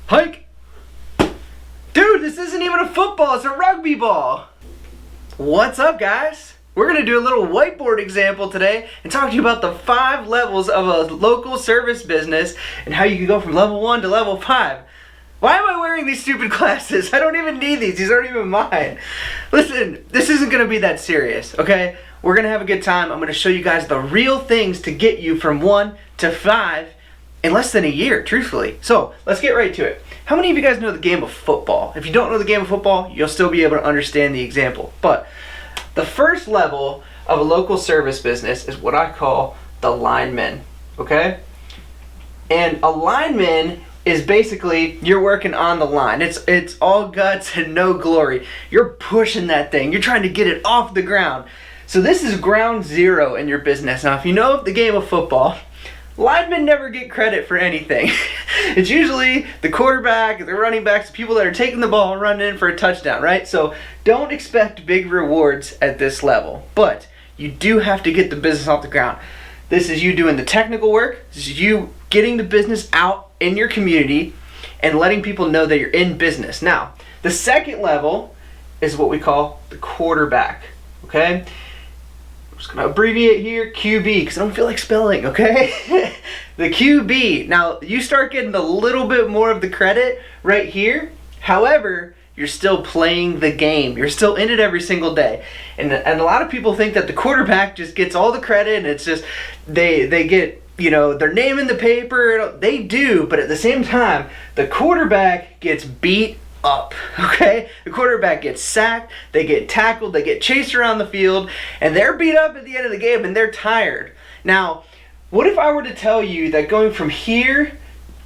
Hike! Dude, this isn't even a football, it's a rugby ball! What's up, guys? We're going to do a little whiteboard example today and talk to you about the 5 levels of a local service business and how you can go from level 1 to level 5. Why am I wearing these stupid glasses? I don't even need these aren't even mine. Listen, this isn't going to be that serious, okay? We're going to have a good time. I'm going to show you guys the real things to get you from 1 to 5 in less than a year, truthfully. So, let's get right to it. How many of you guys know the game of football? If you don't know the game of football, you'll still be able to understand the example. But the first level of a local service business is what I call the linemen, okay? And a lineman is basically, you're working on the line. It's all guts and no glory. You're pushing that thing. You're trying to get it off the ground. So this is ground zero in your business. Now, if you know the game of football, linemen never get credit for anything. It's usually the quarterback, the running backs, the people that are taking the ball and running in for a touchdown, right? So don't expect big rewards at this level. But you do have to get the business off the ground. This is you doing the technical work. This is you getting the business out in your community and letting people know that you're in business. Now, the second level is what we call the quarterback, okay? I'm just going to abbreviate here, QB, because I don't feel like spelling, okay? The QB. Now, you start getting a little bit more of the credit right here. However, you're still playing the game. You're still in it every single day. And a lot of people think that the quarterback just gets all the credit and it's just, they get, you know, their name in the paper. They do, but at the same time, the quarterback gets beat up, okay? The quarterback gets sacked, they get tackled, they get chased around the field, and they're beat up at the end of the game and they're tired. Now, what if I were to tell you that going from here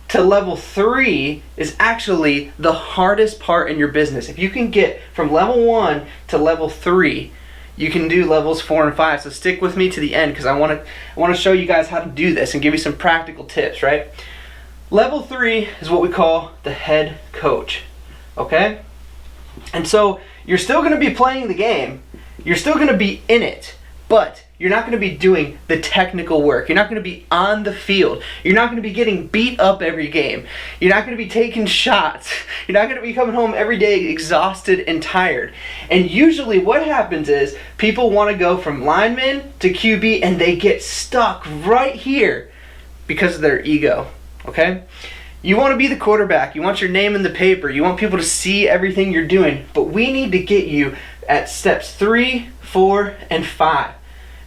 to level 3 is actually the hardest part in your business? If you can get from level 1 to level 3, you can do levels 4 and 5. So stick with me to the end because I want to show you guys how to do this and give you some practical tips, right? Level 3 is what we call the head coach. Okay? And so you're still going to be playing the game. You're still going to be in it. But you're not going to be doing the technical work. You're not going to be on the field. You're not going to be getting beat up every game. You're not going to be taking shots. You're not going to be coming home every day exhausted and tired. And usually what happens is people want to go from lineman to QB and they get stuck right here because of their ego. Okay? You want to be the quarterback. You want your name in the paper. You want people to see everything you're doing. But we need to get you at steps 3, 4, and 5.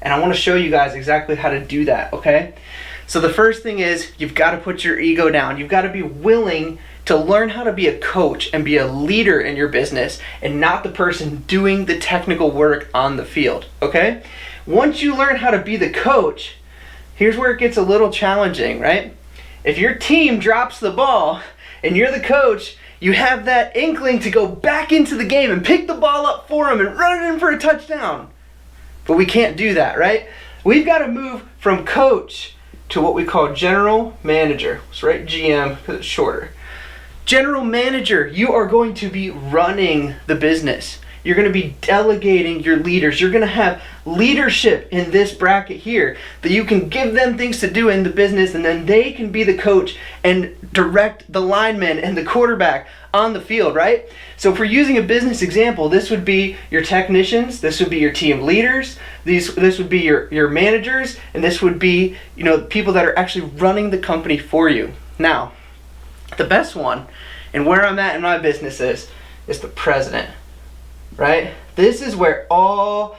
And I want to show you guys exactly how to do that, okay? So the first thing is you've got to put your ego down. You've got to be willing to learn how to be a coach and be a leader in your business and not the person doing the technical work on the field, okay? Once you learn how to be the coach, here's where it gets a little challenging, right? If your team drops the ball and you're the coach, you have that inkling to go back into the game and pick the ball up for them and run it in for a touchdown. But we can't do that, right? We've got to move from coach to what we call general manager. Let's write GM because it's shorter. General manager, you are going to be running the business. You're going to be delegating your leaders. You're going to have leadership in this bracket here that you can give them things to do in the business and then they can be the coach and direct the linemen and the quarterback on the field, right? So if we're using a business example, this would be your technicians, this would be your team leaders, this would be your managers, and this would be, you know, people that are actually running the company for you. Now, the best one, and where I'm at in my business is the president. Right? This is where all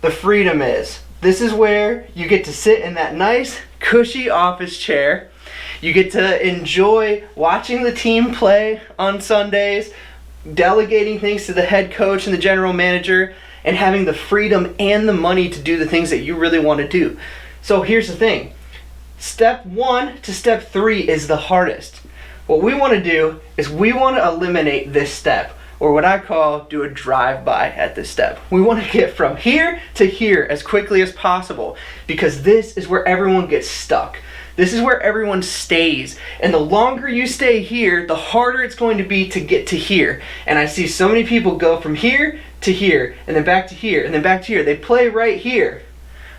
the freedom is. This is where you get to sit in that nice, cushy office chair. You get to enjoy watching the team play on Sundays, delegating things to the head coach and the general manager, and having the freedom and the money to do the things that you really want to do. So here's the thing. Step 1 to step 3 is the hardest. What we want to do is we want to eliminate this step, or what I call do a drive-by at this step. We want to get from here to here as quickly as possible because this is where everyone gets stuck. This is where everyone stays. And the longer you stay here, the harder it's going to be to get to here. And I see so many people go from here to here, and then back to here, and then back to here. They play right here.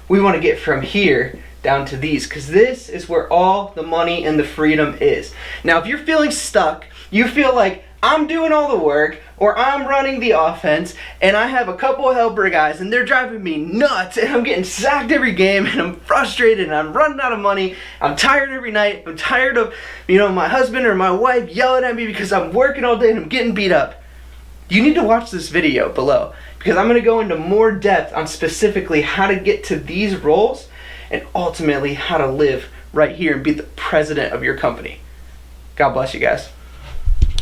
We want to get from here down to these because this is where all the money and the freedom is. Now, if you're feeling stuck You feel like I'm doing all the work, or I'm running the offense, and I have a couple of helper guys, and they're driving me nuts, and I'm getting sacked every game, and I'm frustrated, and I'm running out of money. I'm tired every night. I'm tired of, my husband or my wife yelling at me because I'm working all day and I'm getting beat up. You need to watch this video below, because I'm going to go into more depth on specifically how to get to these roles, and ultimately how to live right here and be the president of your company. God bless you guys.